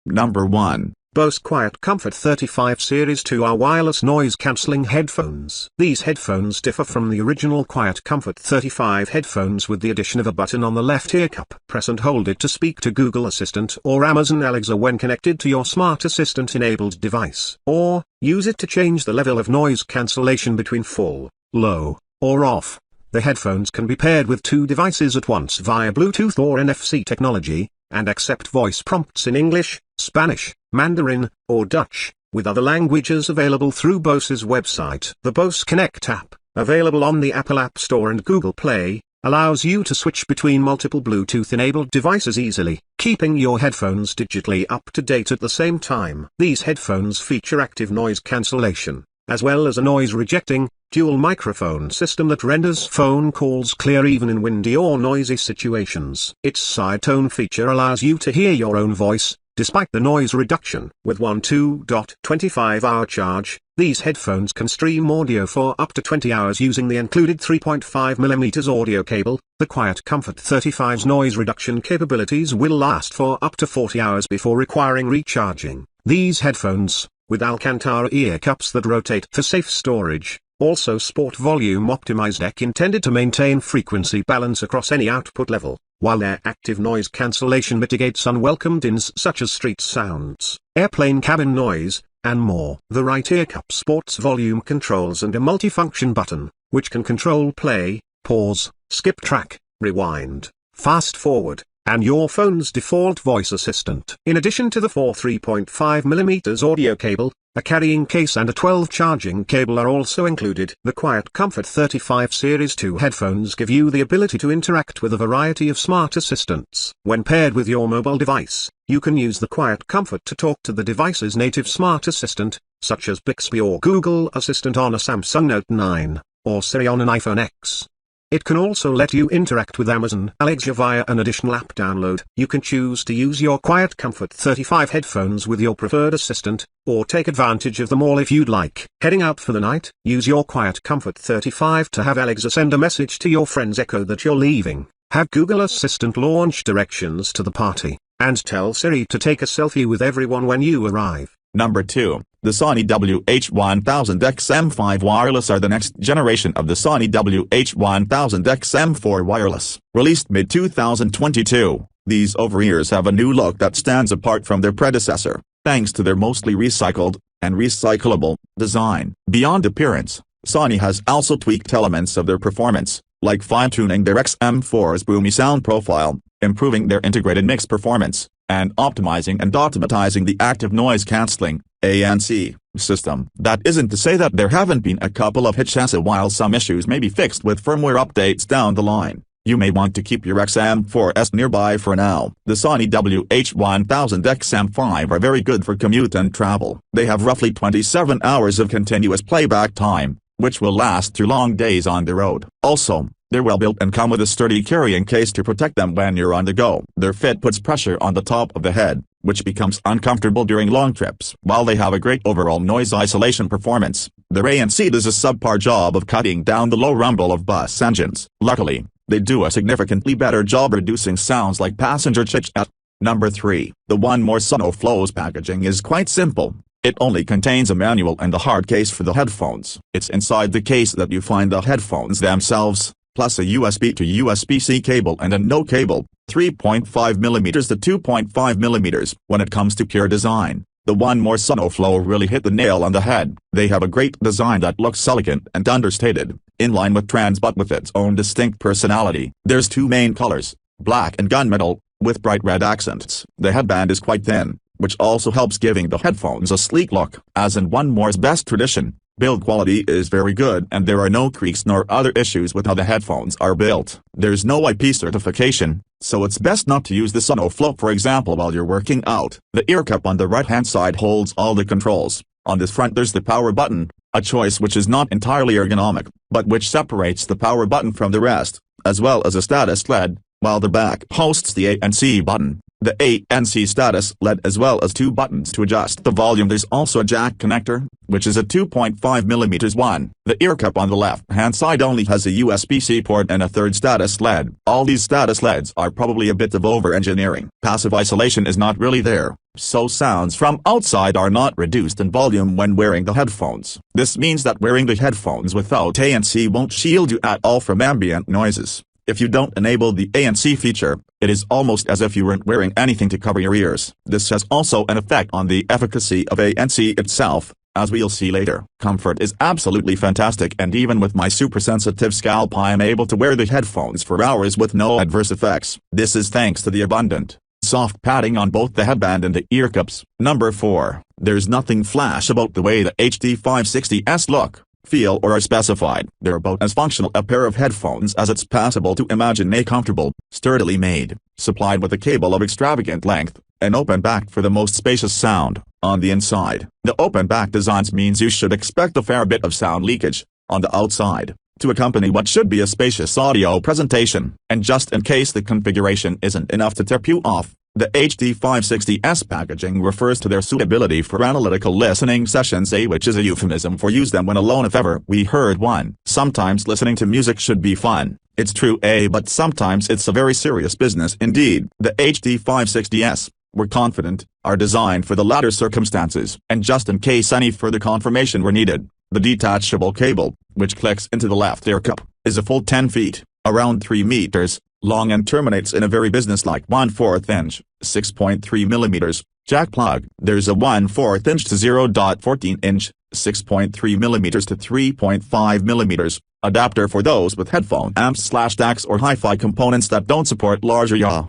Number 1. Bose QuietComfort 35 Series 2R Wireless Noise Cancelling Headphones. These headphones differ from the original QuietComfort 35 headphones with the addition of a button on the left ear cup. Press and hold it to speak to Google Assistant or Amazon Alexa when connected to your smart assistant-enabled device. Or, use it to change the level of noise cancellation between full, low, or off. The headphones can be paired with 2 devices at once via Bluetooth or NFC technology, and accept voice prompts in English, Spanish, Mandarin, or Dutch, with other languages available through Bose's website. The Bose Connect app, available on the Apple App Store and Google Play, allows you to switch between multiple Bluetooth-enabled devices easily, keeping your headphones digitally up to date at the same time. These headphones feature active noise cancellation, as well as a noise-rejecting, dual microphone system that renders phone calls clear even in windy or noisy situations. Its side tone feature allows you to hear your own voice, despite the noise reduction. With one 2.25-hour charge, these headphones can stream audio for up to 20 hours using the included 3.5mm audio cable. The QuietComfort 35's noise reduction capabilities will last for up to 40 hours before requiring recharging. These headphones, with Alcantara ear cups that rotate for safe storage, also sport volume-optimized DAC intended to maintain frequency balance across any output level, while their active noise cancellation mitigates unwelcome dins such as street sounds, airplane cabin noise, and more. The right ear cup sports volume controls and a multifunction button, which can control play, pause, skip track, rewind, fast forward, and your phone's default voice assistant. In addition to the 3.5mm audio cable, a carrying case and a 12 charging cable are also included. The QuietComfort 35 Series 2 headphones give you the ability to interact with a variety of smart assistants. When paired with your mobile device, you can use the QuietComfort to talk to the device's native smart assistant, such as Bixby or Google Assistant on a Samsung Note 9, or Siri on an iPhone X. It can also let you interact with Amazon Alexa via an additional app download. You can choose to use your QuietComfort 35 headphones with your preferred assistant, or take advantage of them all if you'd like. Heading out for the night? Use your QuietComfort 35 to have Alexa send a message to your friend's Echo that you're leaving, have Google Assistant launch directions to the party, and tell Siri to take a selfie with everyone when you arrive. Number 2. The Sony WH-1000XM5 Wireless are the next generation of the Sony WH-1000XM4 Wireless. Released mid-2022, these over-ears have a new look that stands apart from their predecessor, thanks to their mostly recycled, and recyclable, design. Beyond appearance, Sony has also tweaked elements of their performance, like fine-tuning their XM4's boomy sound profile, improving their integrated mix performance, and optimizing and automatizing the active noise cancelling ANC system. That isn't to say that there haven't been a couple of hitches, while some issues may be fixed with firmware updates down the line. You may want to keep your XM4S nearby for now. The Sony WH-1000XM5 are very good for commute and travel. They have roughly 27 hours of continuous playback time, which will last through long days on the road. Also, they're well built and come with a sturdy carrying case to protect them when you're on the go. Their fit puts pressure on the top of the head, which becomes uncomfortable during long trips. While they have a great overall noise isolation performance, their ANC does a subpar job of cutting down the low rumble of bus engines. Luckily, they do a significantly better job reducing sounds like passenger chit-chat. Number 3. The One More SonoFlow's packaging is quite simple. It only contains a manual and the hard case for the headphones. It's inside the case that you find the headphones themselves, plus a USB to USB-C cable and a no cable, 3.5mm to 2.5mm. When it comes to pure design, the One More SonoFlow really hit the nail on the head. They have a great design that looks elegant and understated, in line with trends but with its own distinct personality. There's 2 main colors, black and gunmetal, with bright red accents. The headband is quite thin, which also helps giving the headphones a sleek look. As in One More's best tradition, build quality is very good and there are no creaks nor other issues with how the headphones are built. There's no IP certification, so it's best not to use the SonoFlow for example while you're working out. The ear cup on the right-hand side holds all the controls. On this front there's the power button, a choice which is not entirely ergonomic, but which separates the power button from the rest, as well as a status LED, while the back hosts the ANC button, the ANC status LED as well as two buttons to adjust the volume. There's also a jack connector, which is a 2.5mm one. The Earcup on the left-hand side only has a USB-C port and a third status LED. All these status LEDs are probably a bit of over-engineering. Passive isolation is not really there, so sounds from outside are not reduced in volume when wearing the headphones. This means that wearing the headphones without ANC won't shield you at all from ambient noises. If you don't enable the ANC feature, it is almost as if you weren't wearing anything to cover your ears. This has also an effect on the efficacy of ANC itself, as we'll see later. Comfort is absolutely fantastic, and even with my super sensitive scalp I am able to wear the headphones for hours with no adverse effects. This is thanks to the abundant, soft padding on both the headband and the Earcups. Number 4. There's nothing flash about the way the HD560s look, feel or are specified. They're about as functional a pair of headphones as it's possible to imagine. A comfortable, sturdily made, supplied with a cable of extravagant length, an open back for the most spacious sound. On the inside, the open back designs means you should expect a fair bit of sound leakage on the outside to accompany what should be a spacious audio presentation. And just in case the configuration isn't enough to tip you off, the HD560s packaging refers to their suitability for analytical listening sessions, which is a euphemism for use them when alone if ever we heard one. Sometimes listening to music should be fun, it's true, but sometimes it's a very serious business indeed. The HD560s, we're confident, are designed for the latter circumstances. And just in case any further confirmation were needed, the detachable cable, which clicks into the left Earcup, is a full 10 feet, around 3 meters, long and terminates in a very businesslike 1/4 inch, 6.3mm, jack plug. There's a 1/4 inch to 0.14 inch, 6.3mm to 3.5mm, adapter for those with headphone amps/DACs or hi-fi components that don't support larger E.A.R.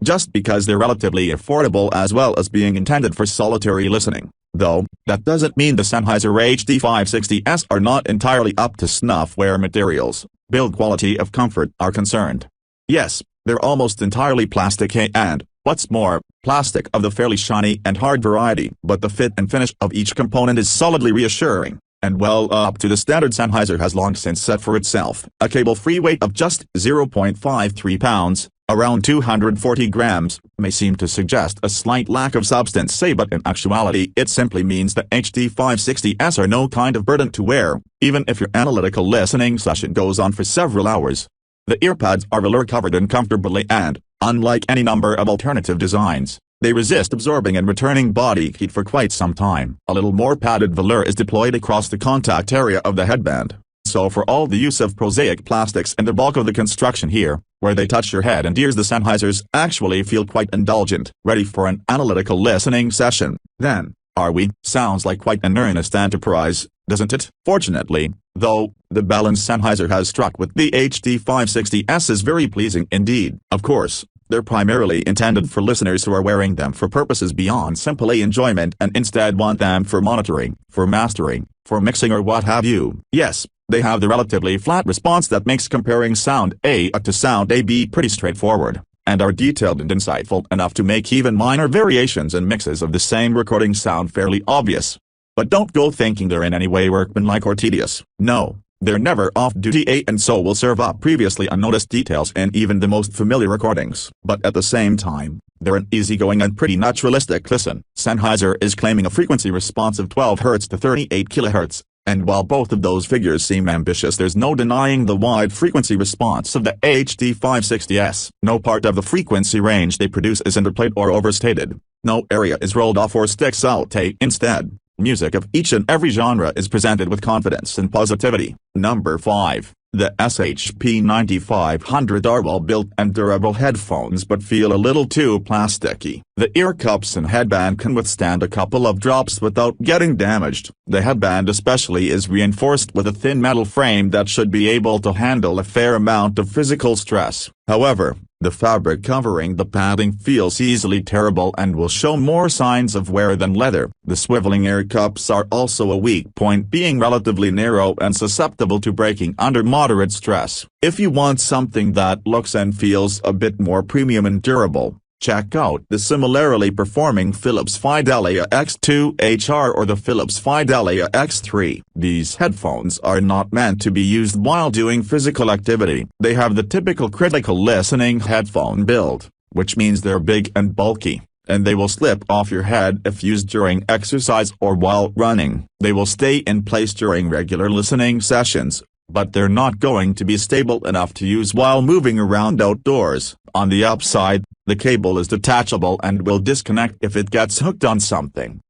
Just because they're relatively affordable as well as being intended for solitary listening, though, that doesn't mean the Sennheiser HD560s are not entirely up to snuff where materials, build quality of comfort are concerned. Yes, they're almost entirely plastic and, what's more, plastic of the fairly shiny and hard variety, but the fit and finish of each component is solidly reassuring, and well up to the standard Sennheiser has long since set for itself. A cable-free weight of just 0.53 pounds, around 240 grams, may seem to suggest a slight lack of substance, but in actuality it simply means that HD560s are no kind of burden to wear, even if your analytical listening session goes on for several hours. The earpads are velour-covered and comfortably and, unlike any number of alternative designs, they resist absorbing and returning body heat for quite some time. A little more padded velour is deployed across the contact area of the headband. So for all the use of prosaic plastics and the bulk of the construction here, where they touch your head and ears, the Sennheisers actually feel quite indulgent, ready for an analytical listening session. Then, are we? Sounds like quite an earnest enterprise, doesn't it? Fortunately, though, the balance Sennheiser has struck with the HD560s is very pleasing indeed. Of course, they're primarily intended for listeners who are wearing them for purposes beyond simply enjoyment and instead want them for monitoring, for mastering, for mixing or what have you. Yes, they have the relatively flat response that makes comparing sound A to sound B pretty straightforward, and are detailed and insightful enough to make even minor variations and mixes of the same recording sound fairly obvious. But don't go thinking they're in any way workmanlike or tedious. No, they're never off-duty and so will serve up previously unnoticed details in even the most familiar recordings. But at the same time, they're an easygoing and pretty naturalistic listen. Sennheiser is claiming a frequency response of 12 Hz to 38 kHz, and while both of those figures seem ambitious, there's no denying the wide frequency response of the HD560s. No part of the frequency range they produce is underplayed or overstated. No area is rolled off or sticks out. Instead, music of each and every genre is presented with confidence and positivity. Number 5. The SHP9500 are well-built and durable headphones but feel a little too plasticky. The Earcups and headband can withstand a couple of drops without getting damaged. The headband especially is reinforced with a thin metal frame that should be able to handle a fair amount of physical stress. However, the fabric covering the padding feels easily tearable and will show more signs of wear than leather. The swiveling Earcups are also a weak point, being relatively narrow and susceptible to breaking under moderate stress. If you want something that looks and feels a bit more premium and durable, check out the similarly performing Philips Fidelio X2 E.A.R or the Philips Fidelio X3. These headphones are not meant to be used while doing physical activity. They have the typical critical listening headphone build, which means they're big and bulky, and they will slip off your head if used during exercise or while running. They will stay in place during regular listening sessions, but they're not going to be stable enough to use while moving around outdoors. On the upside, the cable is detachable and will disconnect if it gets hooked on something.